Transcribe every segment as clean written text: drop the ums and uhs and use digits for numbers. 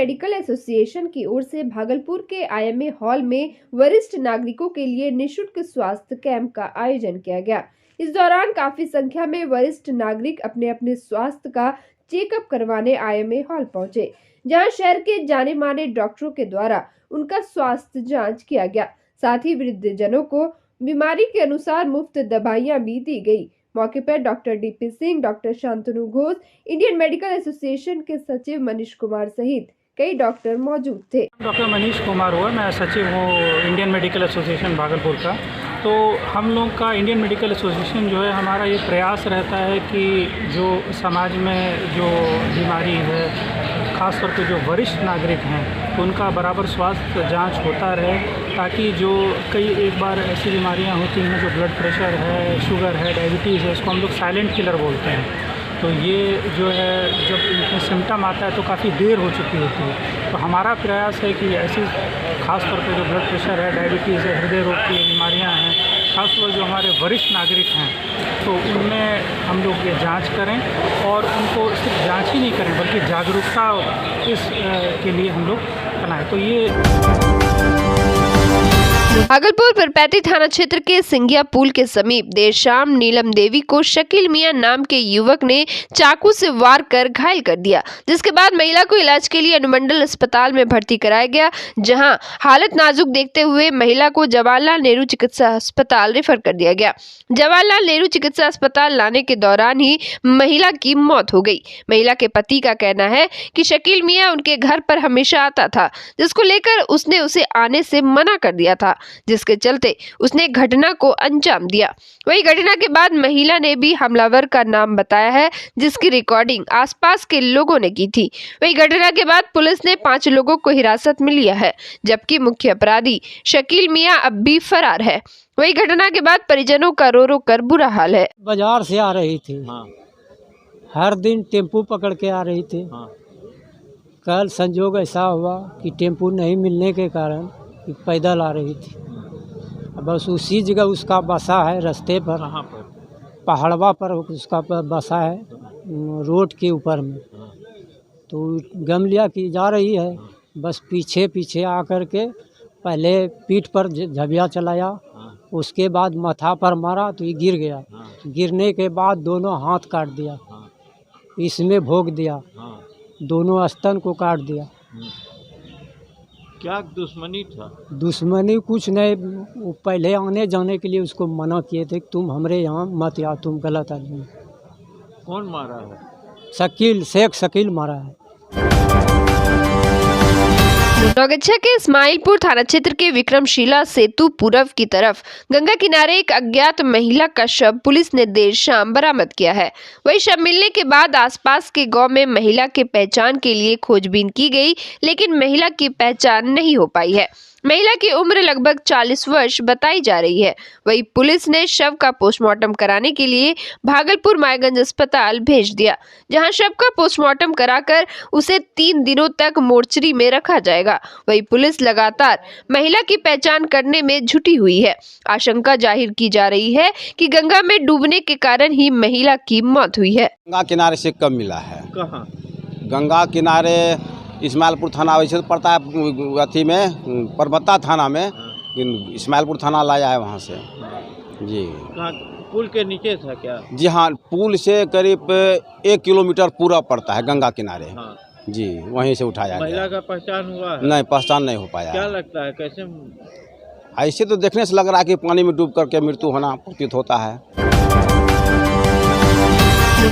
Medical association की ओर से भागलपुर के आईएमए हॉल में वरिष्ठ नागरिकों के लिए निशुल्क स्वास्थ्य कैंप का आयोजन किया गया। इस दौरान काफी संख्या में वरिष्ठ नागरिक अपने अपने स्वास्थ्य का चेकअप करवाने आईएमए हॉल पहुंचे, जहां शहर के जाने माने डॉक्टरों के द्वारा उनका स्वास्थ्य जांच किया गया। साथ ही वृद्धजनों को बीमारी के अनुसार मुफ्त दवाइयां भी दी गई। मौके पर doctor DP Singh, doctor Shantanu Ghosh, Indian medical association के सचिव मनीष कुमार सहित कई डॉक्टर मौजूद थे। डॉक्टर मनीष कुमार हुआ, मैं सचिव हूँ इंडियन मेडिकल एसोसिएशन भागलपुर का। तो हम लोग का इंडियन मेडिकल एसोसिएशन जो है, हमारा ये प्रयास रहता है कि जो समाज में जो बीमारी है, ख़ासतौर पे जो वरिष्ठ नागरिक हैं, तो उनका बराबर स्वास्थ्य जांच होता रहे, ताकि जो कई एक बार ऐसी बीमारियां होती हैं जो ब्लड प्रेशर है, शुगर है, डायबिटीज़ है, इसको हम लोग साइलेंट किलर बोलते हैं। तो ये जो है, जब इनके सिम्टम आता है तो काफ़ी देर हो चुकी होती है। तो हमारा प्रयास है कि ऐसी ख़ासतौर पे जो ब्लड प्रेशर है, डायबिटीज़ है, हृदय रोग की बीमारियां हैं, खासतौर जो हमारे वरिष्ठ नागरिक हैं, तो उनमें हम लोग ये जांच करें और उनको सिर्फ जांच ही नहीं करें बल्कि जागरूकता इस के लिए हम लोग बनाएं। तो ये भागलपुर परपैती थाना क्षेत्र के सिंघिया पुल के समीप देर शाम नीलम देवी को शकील मियां नाम के युवक ने चाकू से वार कर घायल कर दिया, जिसके बाद महिला को इलाज के लिए अनुमंडल अस्पताल में भर्ती कराया गया, जहां हालत नाजुक देखते हुए महिला को जवाहरलाल नेहरू चिकित्सा अस्पताल रेफर कर दिया गया। जवाहरलाल नेहरू चिकित्सा अस्पताल लाने के दौरान ही महिला की मौत हो गई। महिला के पति का कहना है कि शकील मियां उनके घर पर हमेशा आता था, जिसको लेकर उसने उसे आने से मना कर दिया था, जिसके चलते उसने घटना को अंजाम दिया। वही घटना के बाद महिला ने भी हमलावर का नाम बताया है, जिसकी रिकॉर्डिंग आसपास के लोगों ने की थी। वही घटना के बाद पुलिस ने 5 लोगों को हिरासत में लिया है, जबकि मुख्य अपराधी शकील मियां अब भी फरार है। वही घटना के बाद परिजनों का रो रो कर बुरा हाल है। बाजार से आ रही थी, हर दिन टेम्पू पकड़ के आ रही थी। कल संजोग ऐसा हुआ कि टेम्पू नहीं मिलने के कारण पैदल आ रही थी। बस उसी जगह उसका बसा है, रास्ते पर, पहाड़वा पर उसका बसा है, रोड के ऊपर में। तो गम लिया कि जा रही है, बस पीछे पीछे आकर के पहले पीठ पर झबिया चलाया, उसके बाद माथा पर मारा तो ये गिर गया। गिरने के बाद दोनों हाथ काट दिया, इसमें भोग दिया, दोनों स्तन को काट दिया। क्या दुश्मनी था? दुश्मनी कुछ नहीं, वो पहले आने जाने के लिए उसको मना किए थे कि तुम हमरे यहाँ मत या, तुम गलत आदमी। कौन मारा है? शकील, शेख शकील मारा है। नौगच्छा के इस्माइलपुर थाना क्षेत्र के विक्रमशिला सेतु पूर्व की तरफ गंगा किनारे एक अज्ञात महिला का शव पुलिस ने देर शाम बरामद किया है। वही शव मिलने के बाद आसपास के गांव में महिला के पहचान के लिए खोजबीन की गई, लेकिन महिला की पहचान नहीं हो पाई है। महिला की उम्र लगभग 40 वर्ष बताई जा रही है। वही पुलिस ने शव का पोस्टमार्टम कराने के लिए भागलपुर मायगंज अस्पताल भेज दिया, जहां शव का पोस्टमार्टम कराकर उसे 3 दिनों तक मोर्चरी में रखा जाएगा। वही पुलिस लगातार महिला की पहचान करने में जुटी हुई है। आशंका जाहिर की जा रही है कि गंगा में डूबने के कारण ही महिला की मौत हुई है। गंगा किनारे से कब मिला है? कहाँ? गंगा किनारे इस्माइलपुर थाना वैसे तो पड़ता है, अथी में परबत्ता थाना में, इस्माइलपुर थाना लाया है वहाँ से जी। कहाँ? पुल के नीचे था क्या? जी हाँ, पुल से करीब 1 किलोमीटर पूरा पड़ता है गंगा किनारे। हाँ। जी, वहीं से उठाया गया। महिला का पहचान हुआ है? नहीं, पहचान नहीं हो पाया। क्या लगता है, कैसे? ऐसे तो देखने से लग रहा है कि पानी में डूब करके मृत्यु होना प्रतीत होता है।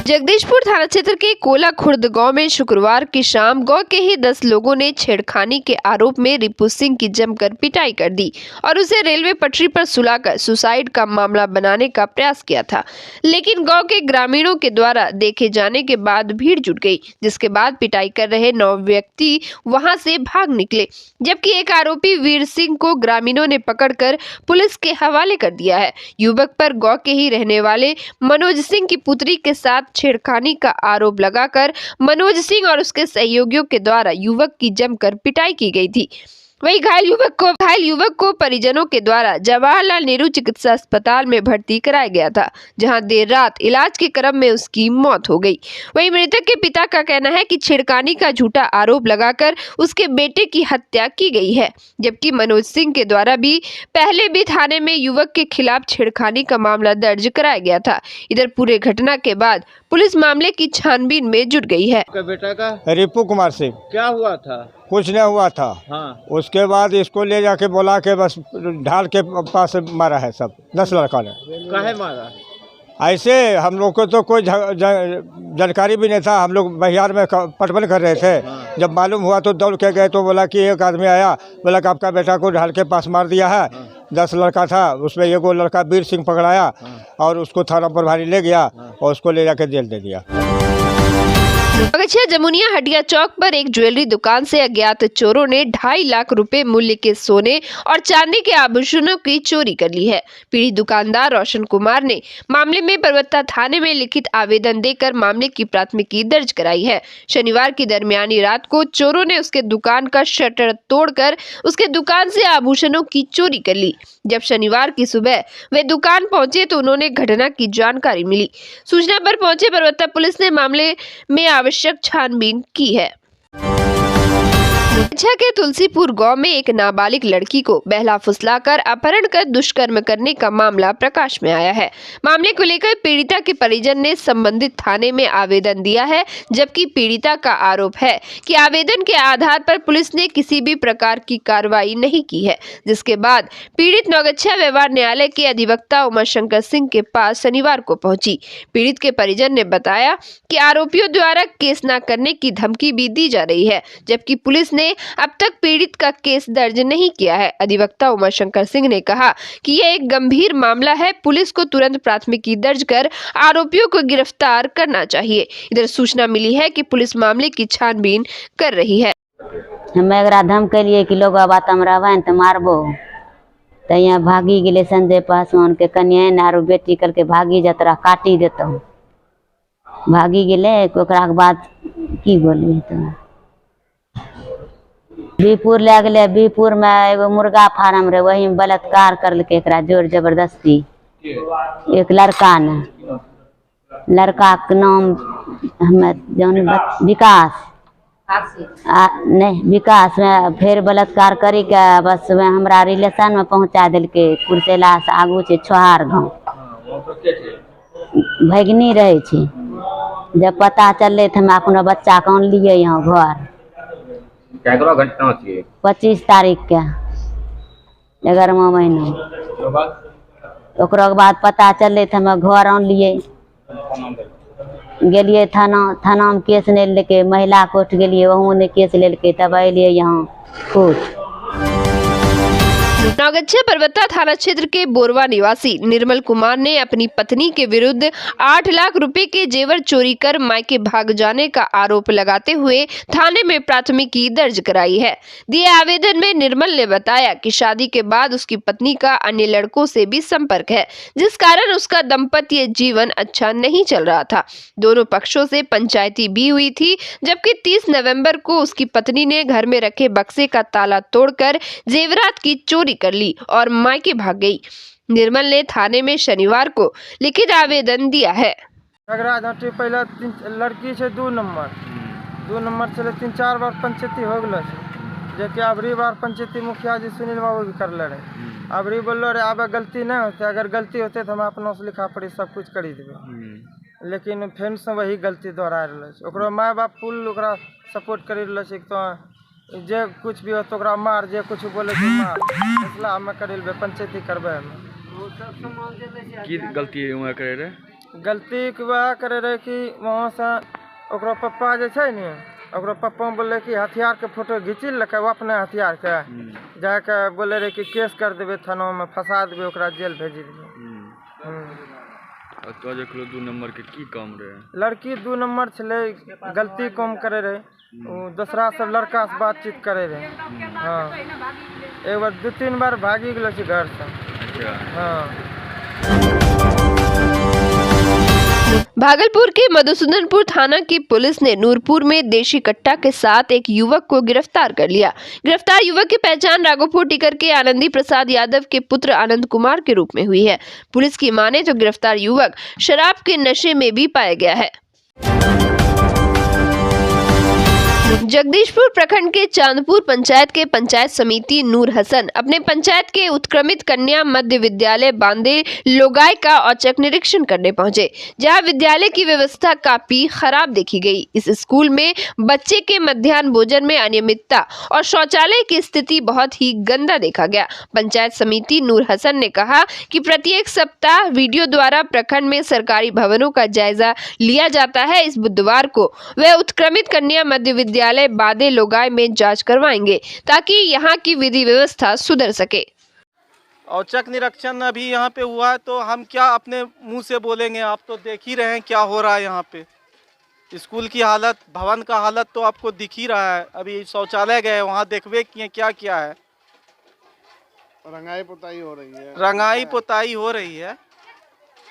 जगदीशपुर थाना क्षेत्र के कोला खुर्द गांव में शुक्रवार की शाम गांव के ही 10 लोगों ने छेड़खानी के आरोप में रिपू सिंह की जमकर पिटाई कर दी और उसे रेलवे पटरी पर सुलाकर सुसाइड का मामला बनाने का प्रयास किया था, लेकिन गांव के ग्रामीणों के द्वारा देखे जाने के बाद भीड़ जुट गई, जिसके बाद पिटाई कर रहे 9 व्यक्ति वहां से भाग निकले, जबकि एक आरोपी वीर सिंह को ग्रामीणों ने पकड़कर पुलिस के हवाले कर दिया है। युवक पर गांव के ही रहने वाले मनोज सिंह की पुत्री के साथ छेड़खानी का आरोप लगाकर मनोज सिंह और उसके सहयोगियों के द्वारा युवक की जमकर पिटाई की गई थी। वहीं घायल युवक को परिजनों के द्वारा जवाहरलाल नेहरू चिकित्सा अस्पताल में भर्ती कराया गया था, जहां देर रात इलाज के क्रम में उसकी मौत हो गई। वहीं मृतक के पिता का कहना है कि छेड़खानी का झूठा आरोप लगाकर उसके बेटे की हत्या की गई है, जबकि मनोज सिंह के द्वारा भी पहले भी थाने में युवक के खिलाफ छेड़खानी का मामला दर्ज कराया गया था। इधर पूरे घटना के बाद पुलिस मामले की छानबीन में जुट गई है। आपका बेटा का रिपू कुमार सिंह। क्या हुआ था? कुछ नहीं हुआ था। हाँ। उसके बाद इसको ले जाके बोला के बस ढाल के पास मारा है सब 10 लड़का ने। काहे मारा? ऐसे हम लोग को तो कोई जानकारी भी नहीं था। हम लोग बिहार में पटवन कर रहे थे। हाँ। जब मालूम हुआ तो दौड़ के गए तो बोला कि एक आदमी आया, बोला कि आपका बेटा को ढाल के पास मार दिया है। हाँ। 10 लड़का था, उसमें एगो लड़का वीर सिंह पकड़ाया। हाँ। और उसको थाना प्रभारी ले गया। हाँ। और उसको ले जाके जेल दे दिया। मगछिया जमुनिया हटिया चौक पर एक ज्वेलरी दुकान से अज्ञात चोरों ने 2.5 लाख रुपए मूल्य के सोने और चांदी के आभूषणों की चोरी कर ली है। पीड़ित दुकानदार रोशन कुमार ने मामले में परबत्ता थाने में लिखित आवेदन देकर मामले की प्राथमिकी दर्ज कराई है। शनिवार की दरमियानी रात को चोरों ने उसके दुकान का शटर तोड़कर उसके दुकान से आभूषणों की चोरी कर ली। जब शनिवार की सुबह वे दुकान पहुंचे तो उन्होंने घटना की जानकारी मिली। सूचना पर पहुंचे परबत्ता पुलिस ने मामले में आवश्यक छानबीन की है। मगछिया के तुलसीपुर गांव में एक नाबालिग लड़की को बहला फुसलाकर अपहरण कर दुष्कर्म करने का मामला प्रकाश में आया है। मामले को लेकर पीड़िता के परिजन ने संबंधित थाने में आवेदन दिया है, जबकि पीड़िता का आरोप है कि आवेदन के आधार पर पुलिस ने किसी भी प्रकार की कार्रवाई नहीं की है, जिसके बाद पीड़ित मगछिया व्यवहार न्यायालय के अधिवक्ता उमाशंकर सिंह के पास शनिवार को पहुंची। पीड़ित के परिजन ने बताया कि आरोपियों द्वारा केस न करने की धमकी भी दी जा रही है, जबकि पुलिस ने अब तक पीड़ित का केस दर्ज नहीं किया है। अधिवक्ता उमाशंकर सिंह ने कहा कि यह एक गंभीर मामला है, पुलिस को तुरंत प्राथमिकी दर्ज कर आरोपियों को गिरफ्तार करना चाहिए। इधर सूचना मिली है कि पुलिस मामले की छानबीन कर रही है। हम एकरा धमकलिए कि लोग बात हम रहबन तो मारबो, तो यहाँ भागी गेले संजय पासवान के कन्या आरो बेटी कल के भागी जतरा काटी देता हूँ। भागी गेले ओकरा के बाद की बोलिए तो बीपुर ले गए। बीपुर में एगो मुर्गा फार्म रहे, वही में बलात्कार करलके एकरा जोर जबरदस्ती। एक लड़का ने, लड़का के नाम हमें विकास नहीं विकास में फिर बलात्कार करी के बस में हमरा रिलेशन में पहुंचा दिल के। कुरसेला से आगू छे छोहार गाँव भगनी रहे छे। जब पता चलले तो हम अपना बच्चा के आन लिए यहाँ घर। 25 तारीख के 11वां महीना। ओकरा के बाद पता चलले तो हम घर आन लिए। गेलिए थाना में केस नहीं लेके महिला कोर्ट गेलिए, वहाँ ने केस लेके तब अलिए यहाँ कोर्ट। मगछिया परबत्ता थाना क्षेत्र के बोरवा निवासी निर्मल कुमार ने अपनी पत्नी के विरुद्ध 8 लाख रुपए के जेवर चोरी कर मायके भाग जाने का आरोप लगाते हुए थाने में प्राथमिकी दर्ज कराई है। दिए आवेदन में निर्मल ने बताया कि शादी के बाद उसकी पत्नी का अन्य लड़कों से भी संपर्क है, जिस कारण उसका दाम्पत्य जीवन अच्छा नहीं चल रहा था। दोनों पक्षों से पंचायती भी हुई थी, जबकि 30 नवंबर को उसकी पत्नी ने घर में रखे बक्से का ताला तोड़कर जेवरात की चोरी कर ली और मायके भाग गई। निर्मल ने थाने में शनिवार को लिखित आवेदन दिया है। पहले लड़की से 2 नंबर चले 3-4 बार पंचायती हो गल जे अबरी बार पंचायती मुखिया जी सुनील बाबू भी कर रहे। अबरी बोलो रे अब गलती नहीं होते, अगर गलती होते तो हम अपना से लिखा पड़ी सब कुछ कर देवे, लेकिन फिर से वही गलती दोहरा रहा। माँ बाप फुल ओकरा सपोर्ट कर तो जे कुछ भी हो तो ओकरा मार, जे कुछ बोले तो मार, फैसला हमें कर पंचायती करबे। की गलती वहाँ करे रहे? गलती वह करे रहे कि वहाँ से ओकरा पप्पा जे छै ने, ओकरा पप्पा बोले कि हथियार के फोटो घींची लके वो अपने हथियार के जाके बोले रहे कि केस कर देवे थाना में, फंसा देवे, ओकरा जेल भेजी देवे। तो जे 2 नंबर के की काम रहे? लड़की 2 नंबर छले, गलती कम करे रहे, दूसरा सब लड़का से बातचीत करे रहे। हाँ एक बार 2-3 बार भागी गल घर से। हाँ। भागलपुर के मधुसूदनपुर थाना की पुलिस ने नूरपुर में देशी कट्टा के साथ एक युवक को गिरफ्तार कर लिया। गिरफ्तार युवक की पहचान राघोपुर टीकर के आनंदी प्रसाद यादव के पुत्र आनंद कुमार के रूप में हुई है। पुलिस की माने तो गिरफ्तार युवक शराब के नशे में भी पाया गया है। जगदीशपुर प्रखंड के चांदपुर पंचायत के पंचायत समिति नूर हसन अपने पंचायत के उत्क्रमित कन्या मध्य विद्यालय बांदे लोगाई का औचक निरीक्षण करने पहुंचे, जहां विद्यालय की व्यवस्था काफी खराब देखी गई। इस स्कूल में बच्चे के मध्याह्न भोजन में अनियमितता और शौचालय की स्थिति बहुत ही गंदा देखा गया। पंचायत समिति नूर हसन ने कहा कि प्रत्येक सप्ताह वीडियो द्वारा प्रखंड में सरकारी भवनों का जायजा लिया जाता है। इस बुधवार को वह उत्क्रमित कन्या मध्य विद्यालय बादे लोगाई में जांच करवाएंगे ताकि यहां की विधि व्यवस्था सुधर सके। औचक निरीक्षण अभी यहाँ पे हुआ है तो हम क्या अपने मुंह से बोलेंगे, आप तो देख ही रहे हैं क्या हो रहा है यहाँ पे। स्कूल की हालत, भवन का हालत तो आपको दिख ही रहा है। अभी शौचालय गए वहाँ देखवे किए क्या क्या है, रंगाई पुताई हो रही है। रंगाई पुताई हो रही है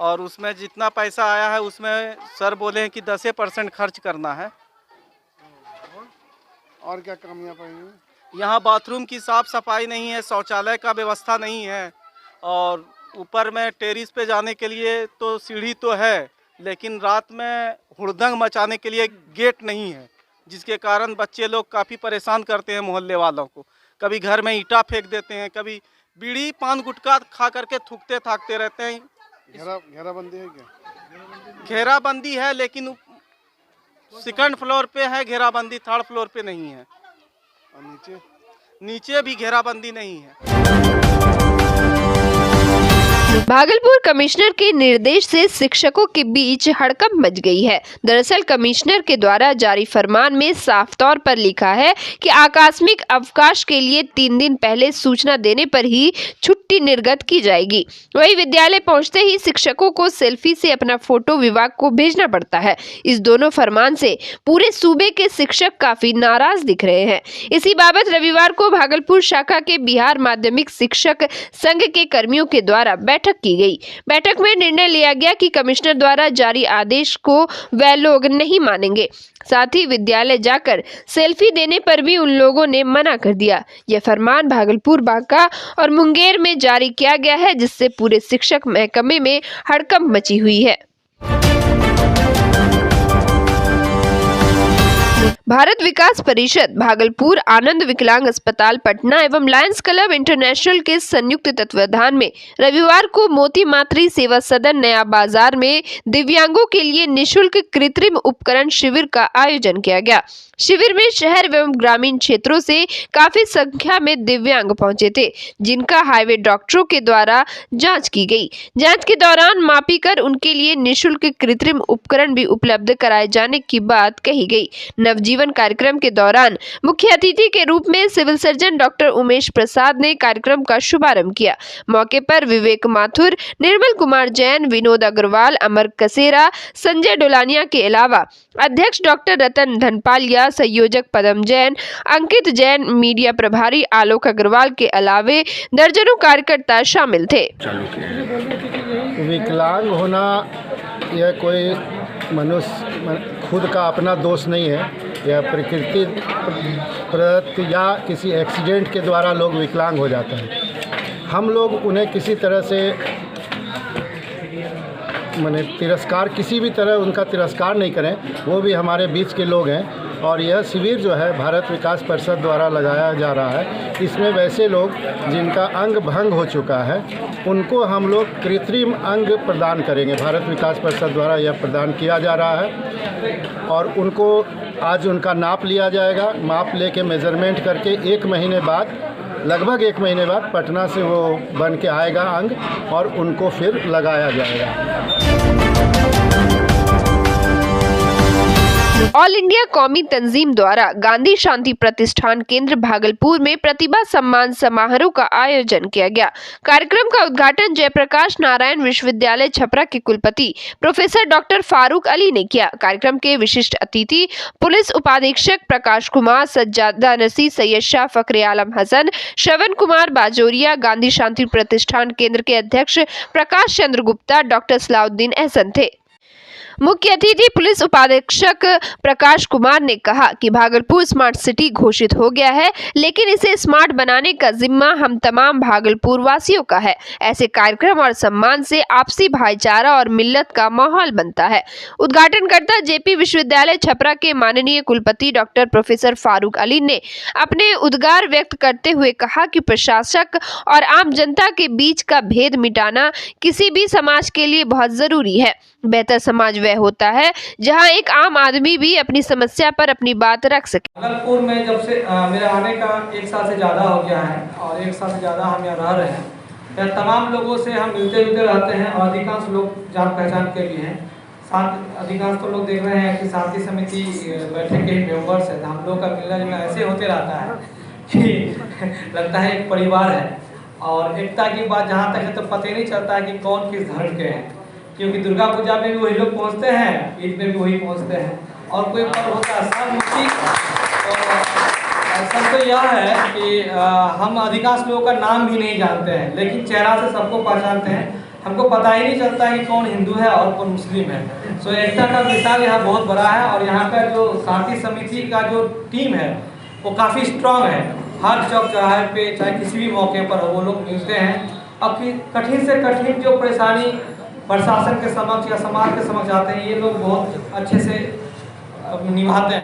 और उसमें जितना पैसा आया है उसमें सर बोले हैं कि 10% खर्च करना है। और क्या कमियां पड़ी? यहाँ बाथरूम की साफ सफाई नहीं है, शौचालय का व्यवस्था नहीं है और ऊपर में टेरिस पे जाने के लिए तो सीढ़ी तो है लेकिन रात में हुड़दंग मचाने के लिए गेट नहीं है, जिसके कारण बच्चे लोग काफ़ी परेशान करते हैं मोहल्ले वालों को। कभी घर में ईंटा फेंक देते हैं, कभी बीड़ी पान गुटखा खा करके थूकते थाकते रहते हैं। घेराबंदी है क्या? घेराबंदी है लेकिन सेकंड फ्लोर पे है घेराबंदी, थर्ड फ्लोर पे नहीं है। और नीचे भी घेराबंदी नहीं है। भागलपुर कमिश्नर के निर्देश से शिक्षकों के बीच हड़कंप मच गई है। दरअसल कमिश्नर के द्वारा जारी फरमान में साफ तौर पर लिखा है कि आकस्मिक अवकाश के लिए 3 दिन पहले सूचना देने पर ही छुट्टी निर्गत की जाएगी। वहीं विद्यालय पहुंचते ही शिक्षकों को सेल्फी से अपना फोटो विभाग को भेजना पड़ता है। इस दोनों फरमान से पूरे सूबे के शिक्षक काफी नाराज दिख रहे हैं। इसी बाबत रविवार को भागलपुर शाखा के बिहार माध्यमिक शिक्षक संघ के कर्मियों के द्वारा बैठक की गई। बैठक में निर्णय लिया गया कि कमिश्नर द्वारा जारी आदेश को वह लोग नहीं मानेंगे। साथ ही विद्यालय जाकर सेल्फी देने पर भी उन लोगों ने मना कर दिया। यह फरमान भागलपुर, बांका और मुंगेर में जारी किया गया है, जिससे पूरे शिक्षक महकमे में हड़कंप मची हुई है। भारत विकास परिषद भागलपुर, आनंद विकलांग अस्पताल पटना एवं लायंस क्लब इंटरनेशनल के संयुक्त तत्वावधान में रविवार को मोती मातृ सेवा सदन नया बाजार में दिव्यांगों के लिए निशुल्क कृत्रिम उपकरण शिविर का आयोजन किया गया। शिविर में शहर एवं ग्रामीण क्षेत्रों से काफी संख्या में दिव्यांग पहुंचे थे, जिनका हाईवे डॉक्टरों के द्वारा जांच की गई। जांच के दौरान मापी कर उनके लिए निशुल्क कृत्रिम उपकरण भी उपलब्ध कराए जाने की बात कही गई। नवजीवन कार्यक्रम के दौरान मुख्य अतिथि के रूप में civil surgeon doctor Umesh Prasad ने कार्यक्रम का शुभारंभ किया। मौके पर विवेक माथुर, निर्मल कुमार जैन, विनोद अग्रवाल, अमर कसेरा, संजय डोलानिया के अलावा अध्यक्ष डॉक्टर रतन धनपालिया, संयोजक पदम जैन, अंकित जैन, मीडिया प्रभारी आलोक अग्रवाल के अलावे दर्जनों कार्यकर्ता शामिल थे। विकलांग होना यह कोई मनुष्य खुद का अपना दोष नहीं है, यह प्रकृति प्रदत्त या किसी एक्सीडेंट के द्वारा लोग विकलांग हो जाते हैं। हम लोग उन्हें किसी तरह से माने तिरस्कार, किसी भी तरह उनका तिरस्कार नहीं करें, वो भी हमारे बीच के लोग हैं। और यह शिविर जो है भारत विकास परिषद द्वारा लगाया जा रहा है। इसमें वैसे लोग जिनका अंग भंग हो चुका है उनको हम लोग कृत्रिम अंग प्रदान करेंगे। भारत विकास परिषद द्वारा यह प्रदान किया जा रहा है और उनको आज उनका नाप लिया जाएगा। माप लेके मेज़रमेंट करके 1 महीने बाद, लगभग 1 महीने बाद पटना से वो बन के आएगा अंग और उनको फिर लगाया जाएगा। ऑल इंडिया कौमी तंजीम द्वारा गांधी शांति प्रतिष्ठान केंद्र भागलपुर में प्रतिभा सम्मान समारोह का आयोजन किया गया। कार्यक्रम का उद्घाटन जयप्रकाश नारायण विश्वविद्यालय छपरा के कुलपति प्रोफेसर डॉक्टर फारूक अली ने किया। कार्यक्रम के विशिष्ट अतिथि पुलिस उपाधीक्षक प्रकाश कुमार, सज्जादा नसी, सैयद शाह, फखरे आलम हसन, श्रवण कुमार बाजोरिया, गांधी शांति प्रतिष्ठान केंद्र के अध्यक्ष प्रकाश चंद्र गुप्ता, डॉक्टर सलाउद्दीन एहसन थे। मुख्य अतिथि पुलिस उपाधीक्षक प्रकाश कुमार ने कहा कि भागलपुर स्मार्ट सिटी घोषित हो गया है, लेकिन इसे स्मार्ट बनाने का जिम्मा हम तमाम भागलपुर वासियों का है। ऐसे कार्यक्रम और सम्मान से आपसी भाईचारा और मिल्लत का माहौल बनता है। उद्घाटनकर्ता जेपी विश्वविद्यालय छपरा के माननीय कुलपति डॉक्टर प्रोफेसर फारूक अली ने अपने उद्गार व्यक्त करते हुए कहा कि प्रशासक और आम जनता के बीच का भेद मिटाना किसी भी समाज के लिए बहुत जरूरी है। बेहतर समाज वह होता है जहां एक आम आदमी भी अपनी समस्या पर अपनी बात रख सके। भागलपुर में जब से मेरे आने का 1 साल से ज़्यादा हो गया है और 1 साल से ज़्यादा हम यहाँ रह रहे हैं। यहाँ तमाम लोगों से हम मिलते जुलते रहते हैं और अधिकांश लोग जान पहचान के भी हैं। अधिकांश तो लोग देख रहे हैं कि शांति समिति बैठक के मेंबर्स हैं। हम लोग का मिलना जुलना ऐसे होते रहता है कि लगता है एक परिवार है। और एकता की बात जहाँ तक है तो पता ही नहीं चलता है कि कौन किस धर्म के हैं, क्योंकि दुर्गा पूजा में भी वही लोग पहुँचते हैं, ईद में भी वही पहुँचते हैं और कोई पर्व होता है सब मुक्ति। सब तो यह है कि हम अधिकांश लोगों का नाम भी नहीं जानते हैं, लेकिन चेहरा से सबको पहचानते हैं। हमको पता ही नहीं चलता है कि कौन हिंदू है और कौन मुस्लिम है। सो एकता का मिसाल यहाँ बहुत बड़ा है और यहाँ का जो शांति समिति का जो टीम है वो काफ़ी स्ट्रांग है। हर चौक चौराहे पे चाहे किसी भी मौके पर वो लोग मिलते हैं और कठिन से कठिन जो परेशानी प्रशासन के समक्ष या समाज के समक्ष आते हैं ये लोग बहुत अच्छे से निभाते हैं।